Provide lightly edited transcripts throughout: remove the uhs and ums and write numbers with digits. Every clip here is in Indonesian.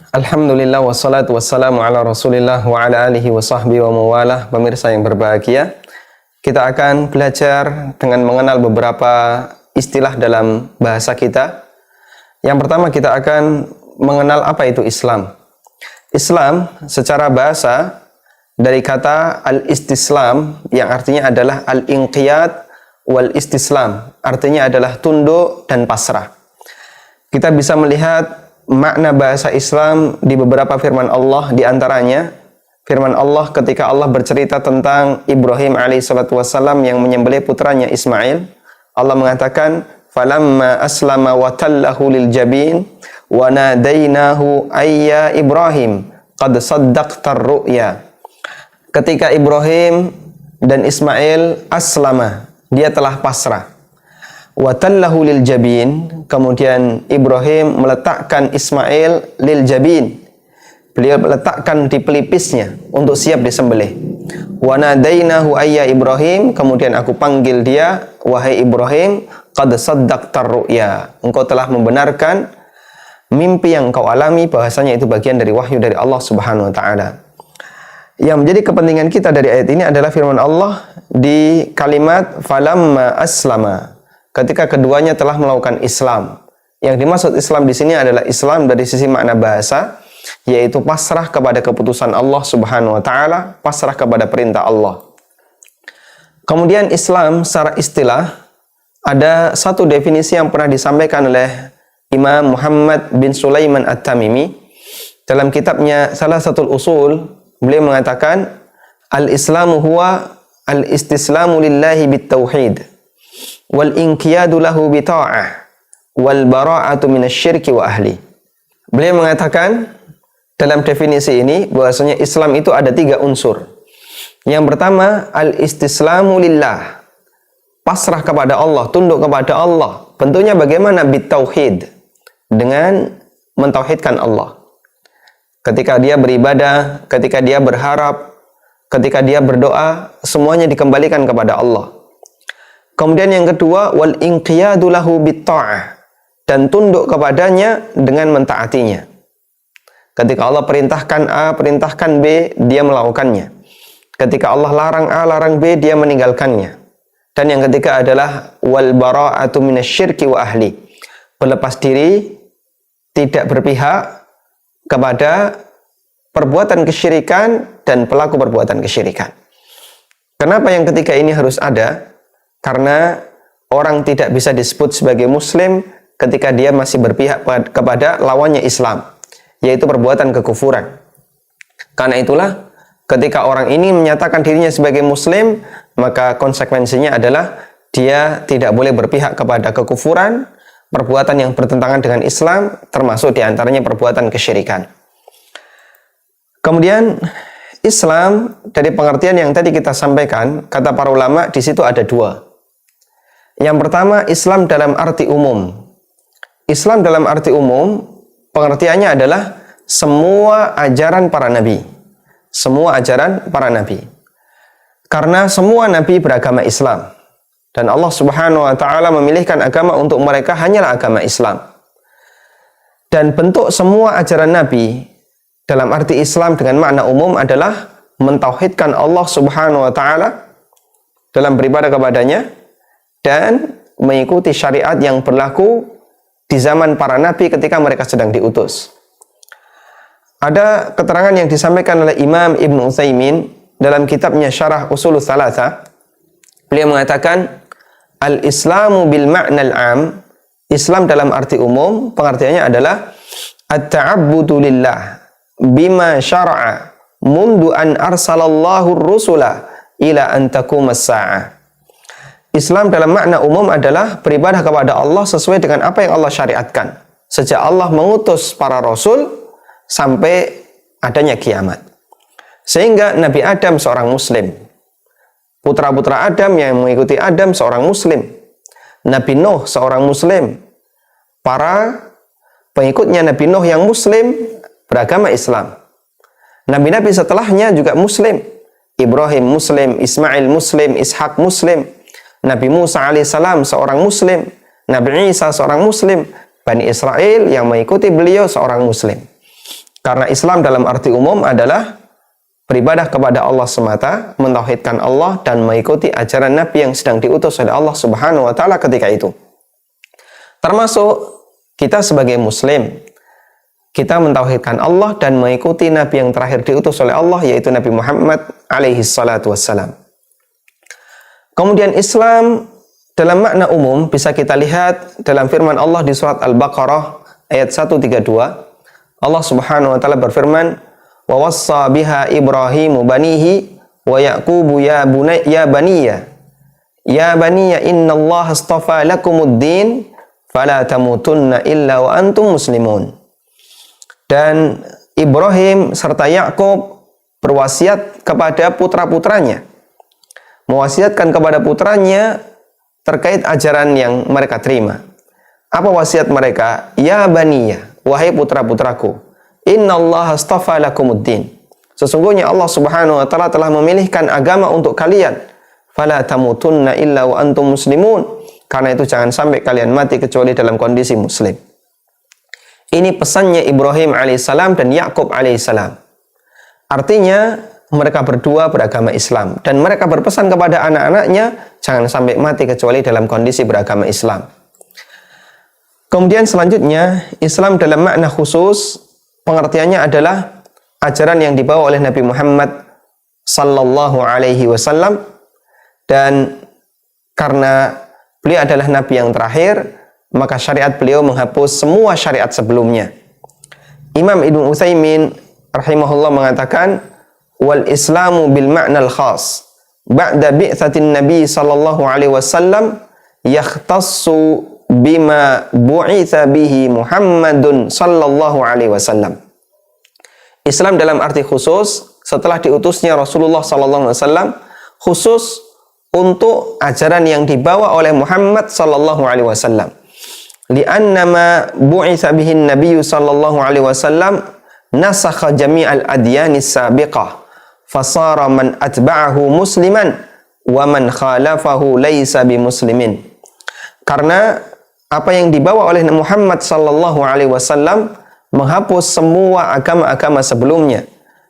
Alhamdulillah wassalatu wassalamu ala rasulillah wa ala alihi wa sahbihi wa mawalah. Pemirsa yang berbahagia, kita akan belajar dengan mengenal beberapa istilah dalam bahasa kita. Yang pertama kita akan mengenal apa itu Islam. Islam secara bahasa dari kata al-istislam yang artinya adalah al-inqiyad wal istislam, artinya adalah tunduk dan pasrah. Kita bisa melihat makna bahasa Islam di beberapa firman Allah, di antaranya firman Allah ketika Allah bercerita tentang Ibrahim alaihissalatu wassalam yang menyembelih putranya Ismail. Allah mengatakan, "Falamma aslama wa tallahu lil jabin wa nadainahu ayya Ibrahim qad saddaqtar ru'ya." Ketika Ibrahim dan Ismail aslama, dia telah pasrah. Wa tallahu lil jabin, kemudian Ibrahim meletakkan Ismail lil jabin, beliau meletakkan di pelipisnya untuk siap disembelih. Wa nadainahu ayya Ibrahim, kemudian aku panggil dia, wahai Ibrahim, qad saddaqtar ru'ya, engkau telah membenarkan mimpi yang kau alami, bahasanya itu bagian dari wahyu dari Allah Subhanahu wa taala. Yang menjadi kepentingan kita dari ayat ini adalah firman Allah di kalimat falamma aslama, ketika keduanya telah melakukan Islam. Yang dimaksud Islam di sini adalah Islam dari sisi makna bahasa, yaitu pasrah kepada keputusan Allah Subhanahu wa taala, pasrah kepada perintah Allah. Kemudian Islam secara istilah, ada satu definisi yang pernah disampaikan oleh Imam Muhammad bin Sulaiman At-Tamimi dalam kitabnya Salasatul Usul. Beliau mengatakan, al-Islamu huwa al-istislamu lillahi bit-tauhid wal inqiyadu lahu bi ta'ah wal bara'atu minasyirki wa ahli. Beliau mengatakan dalam definisi ini bahwasanya Islam itu ada 3 unsur. Yang pertama, al-istislamu lillah, pasrah kepada Allah, tunduk kepada Allah. Bentuknya bagaimana? Bit tauhid, dengan mentauhidkan Allah. Ketika dia beribadah, ketika dia berharap, ketika dia berdoa, semuanya dikembalikan kepada Allah. Kemudian yang kedua, wal inqiyadu lahu bitta'ah, dan tunduk kepadanya dengan mentaatinya. Ketika Allah perintahkan A, perintahkan B, dia melakukannya. Ketika Allah larang A, larang B, dia meninggalkannya. Dan yang ketiga adalah wal bara'atu minasyirki wa ahli, berlepas diri, tidak berpihak kepada perbuatan kesyirikan dan pelaku perbuatan kesyirikan. Kenapa yang ketiga ini harus ada? Karena orang tidak bisa disebut sebagai muslim ketika dia masih berpihak kepada lawannya Islam, yaitu perbuatan kekufuran. Karena itulah ketika orang ini menyatakan dirinya sebagai muslim, maka konsekuensinya adalah dia tidak boleh berpihak kepada kekufuran, perbuatan yang bertentangan dengan Islam, termasuk diantaranya perbuatan kesyirikan. Kemudian Islam dari pengertian yang tadi kita sampaikan, kata para ulama di situ ada 2. Yang pertama, Islam dalam arti umum. Islam dalam arti umum, pengertiannya adalah semua ajaran para nabi. Semua ajaran para nabi. Karena semua nabi beragama Islam. Dan Allah Subhanahu wa taala memilihkan agama untuk mereka hanyalah agama Islam. Dan bentuk semua ajaran nabi dalam arti Islam dengan makna umum adalah mentauhidkan Allah Subhanahu wa taala dalam beribadah kepadanya dan mengikuti syariat yang berlaku di zaman para nabi ketika mereka sedang diutus. Ada keterangan yang disampaikan oleh Imam Ibn Utsaimin dalam kitabnya Syarah Ushulus Tsalatsa. Beliau mengatakan, al-Islamu bil ma'nal am, Islam dalam arti umum, pengertiannya adalah at-ta'abbudu lillah bima syara'a mundu an arsalallahu rusula ila an taqumas sa'ah. Islam dalam makna umum adalah beribadah kepada Allah sesuai dengan apa yang Allah syariatkan sejak Allah mengutus para rasul sampai adanya kiamat. Sehingga Nabi Adam seorang muslim, putra-putra Adam yang mengikuti Adam seorang muslim, Nabi Nuh seorang muslim, para pengikutnya Nabi Nuh yang muslim beragama Islam. Nabi-nabi setelahnya juga muslim. Ibrahim muslim, Ismail muslim, Ishak muslim, Nabi Musa alaihissalam seorang muslim, Nabi Isa seorang muslim, Bani Israel yang mengikuti beliau seorang muslim. Karena Islam dalam arti umum adalah beribadah kepada Allah semata, mentauhidkan Allah dan mengikuti ajaran Nabi yang sedang diutus oleh Allah Subhanahu wa taala ketika itu. Termasuk kita sebagai muslim, kita mentauhidkan Allah dan mengikuti Nabi yang terakhir diutus oleh Allah, yaitu Nabi Muhammad alaihi salatu wassalam. Kemudian Islam dalam makna umum bisa kita lihat dalam firman Allah di surat Al-Baqarah ayat 132. Allah Subhanahu wa taala berfirman, "Wa wassa biha Ibrahimu banihi wa Yaqubu ya baniya innallaha astafa lakumud-din fala tamutunna illa wa antum muslimun." Dan Ibrahim serta Yakub berwasiat kepada putra-putranya, mewasiatkan kepada putranya terkait ajaran yang mereka terima. Apa wasiat mereka? Ya baniya, wahai putra-putraku, innallaha astafa lakumuddin. Sesungguhnya Allah Subhanahu wa taala telah memilihkan agama untuk kalian. Fala tamutunna illa wa antum muslimun. Karena itu jangan sampai kalian mati kecuali dalam kondisi muslim. Ini pesannya Ibrahim alaihissalam dan Yakub alaihissalam. Artinya mereka berdua beragama Islam dan mereka berpesan kepada anak-anaknya jangan sampai mati kecuali dalam kondisi beragama Islam. Kemudian selanjutnya, Islam dalam makna khusus, pengertiannya adalah ajaran yang dibawa oleh Nabi Muhammad sallallahu alaihi wasallam, dan karena beliau adalah Nabi yang terakhir, maka syariat beliau menghapus semua syariat sebelumnya. Imam Ibnu Utsaimin rahimahullah mengatakan, wal islamu bil ma'nal khas ba'da bi'tsatin nabi sallallahu alaihi wasallam yakhtassu bima bu'itsa bihi Muhammadun sallallahu alaihi wasallam. Islam dalam arti khusus setelah diutusnya Rasulullah sallallahu alaihi wasallam, khusus untuk ajaran yang dibawa oleh Muhammad sallallahu alaihi wasallam. Li'anna ma bu'itsa bihi an-nabiy sallallahu alaihi wasallam nasakha jami'al adyanis sabiqah fasara man atba'ahu musliman wa man khalafahu laisa bimuslimin. Karena apa yang dibawa oleh Muhammad sallallahu alaihi wasallam menghapus semua agama-agama sebelumnya,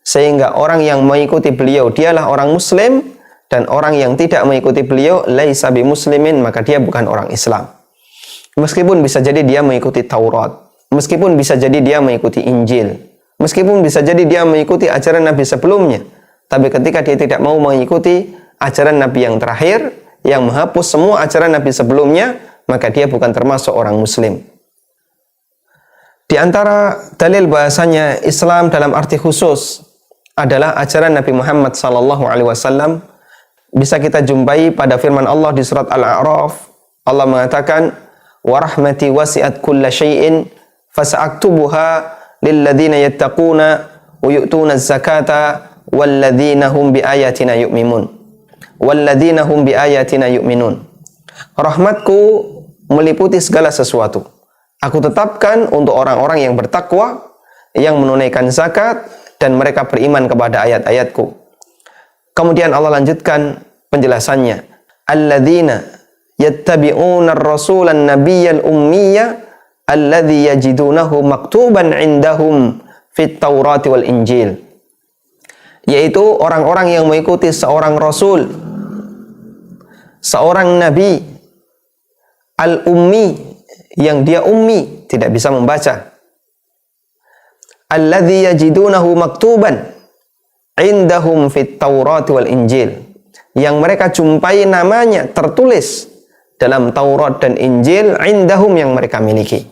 sehingga orang yang mengikuti beliau dialah orang muslim, dan orang yang tidak mengikuti beliau laisa bimuslimin, maka dia bukan orang Islam. Meskipun bisa jadi dia mengikuti Taurat, meskipun bisa jadi dia mengikuti Injil, meskipun bisa jadi dia mengikuti ajaran Nabi sebelumnya, tapi ketika dia tidak mau mengikuti ajaran Nabi yang terakhir yang menghapus semua ajaran Nabi sebelumnya, maka dia bukan termasuk orang muslim. Di antara dalil bahasanya Islam dalam arti khusus adalah ajaran Nabi Muhammad sallallahu alaihi wasallam, bisa kita jumpai pada firman Allah di surat Al-A'raf. Allah mengatakan, "Wa rahmati wasi'at kulla syai'in fasa'aktubuha lilladzina yattaquna wa yu'tuna az-zakata walladzina hum biayatina yu'minun." Walladzina hum biayatina yu'minun. Rahmatku meliputi segala sesuatu. Aku tetapkan untuk orang-orang yang bertakwa, yang menunaikan zakat, dan mereka beriman kepada ayat-ayatku. Kemudian Allah lanjutkan penjelasannya. Alladzina yattabi'una ar-rasulan nabiyyal ummiyya alladzi yajidunahu maktuban 'indahum fit Taurati wal Injil. Yaitu orang-orang yang mengikuti seorang rasul, seorang nabi al-ummi, yang dia ummi, tidak bisa membaca. Alladzi yajidunahu maktuban 'indahum fit Taurati wal Injil, yang mereka jumpai namanya tertulis dalam Taurat dan Injil, 'indahum, yang mereka miliki.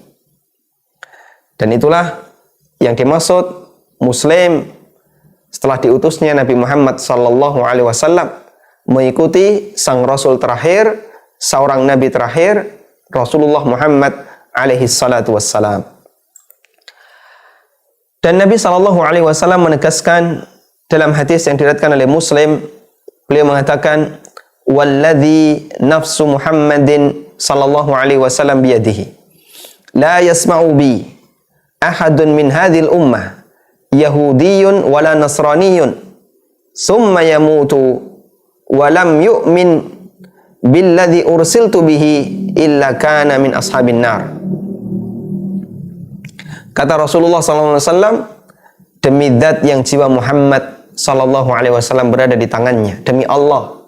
Dan itulah yang dimaksud muslim setelah diutusnya Nabi Muhammad sallallahu alaihi wasallam, mengikuti sang rasul terakhir, seorang nabi terakhir, Rasulullah Muhammad alaihi salatu wassalam. Dan Nabi sallallahu alaihi wasallam menegaskan dalam hadis yang diriwayatkan oleh Muslim, beliau mengatakan, "Walladzi nafsu Muhammadin sallallahu alaihi wasallam biyadihi, la yasma'u bi ahadun min hadhil ummah Yahudiyun wala Nasraniyun summa yamutu wa lam yu'min billadhi ursiltu bihi illa kana min ashabin nar." Kata Rasulullah SAW, demi zat yang jiwa Muhammad sallallahu alaihi wasallam berada di tangannya, demi Allah,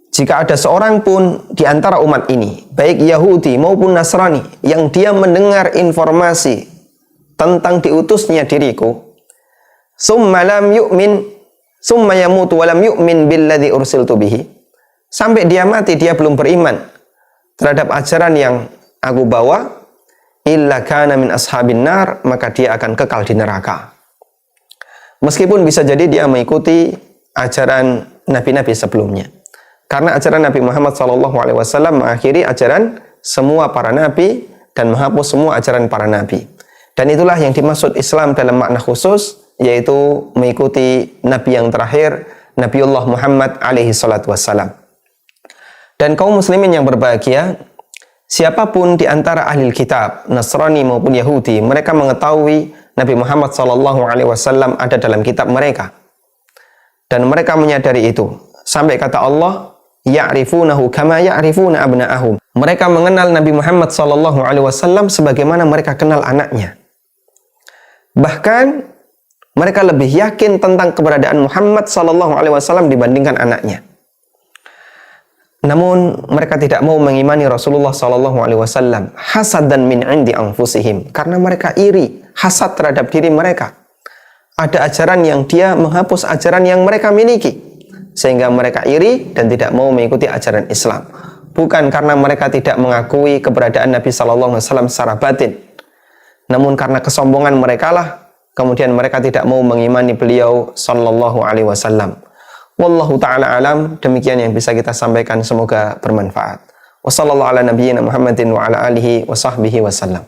jika ada seorang pun di antara umat ini, baik Yahudi maupun Nasrani, yang dia mendengar informasi tentang diutusnya diriku, summa lam yu'min, summa yamutu wa lam yu'min billadzi ursiltu bihi, sampai dia mati dia belum beriman terhadap ajaran yang aku bawa, illa kana min ashabin nar, maka dia akan kekal di neraka. Meskipun bisa jadi dia mengikuti ajaran nabi-nabi sebelumnya. Karena ajaran Nabi Muhammad SAW mengakhiri ajaran semua para nabi dan menghapus semua ajaran para nabi. Dan itulah yang dimaksud Islam dalam makna khusus, yaitu mengikuti nabi yang terakhir, Nabiullah Muhammad alaihi salatu wassalam. Dan kaum muslimin yang berbahagia, siapapun di antara ahli kitab, Nasrani maupun Yahudi, mereka mengetahui Nabi Muhammad SAW ada dalam kitab mereka. Dan mereka menyadari itu. Sampai kata Allah, ya'rifunahu kama ya'rifuna abna'ahum. Mereka mengenal Nabi Muhammad SAW sebagaimana mereka kenal anaknya. Bahkan mereka lebih yakin tentang keberadaan Muhammad SAW dibandingkan anaknya. Namun mereka tidak mau mengimani Rasulullah SAW hasadan min indi anfusihim, karena mereka iri, hasad terhadap diri mereka. Ada ajaran yang dia menghapus ajaran yang mereka miliki, sehingga mereka iri dan tidak mau mengikuti ajaran Islam. Bukan karena mereka tidak mengakui keberadaan Nabi SAW secara batin, namun karena kesombongan mereka lah, kemudian mereka tidak mau mengimani beliau Sallallahu Alaihi Wasallam. Wallahu ta'ala alam. Demikian yang bisa kita sampaikan, semoga bermanfaat. Wassallallahu ala nabiyyina Muhammadin wa ala alihi wa sahbihi wasallam.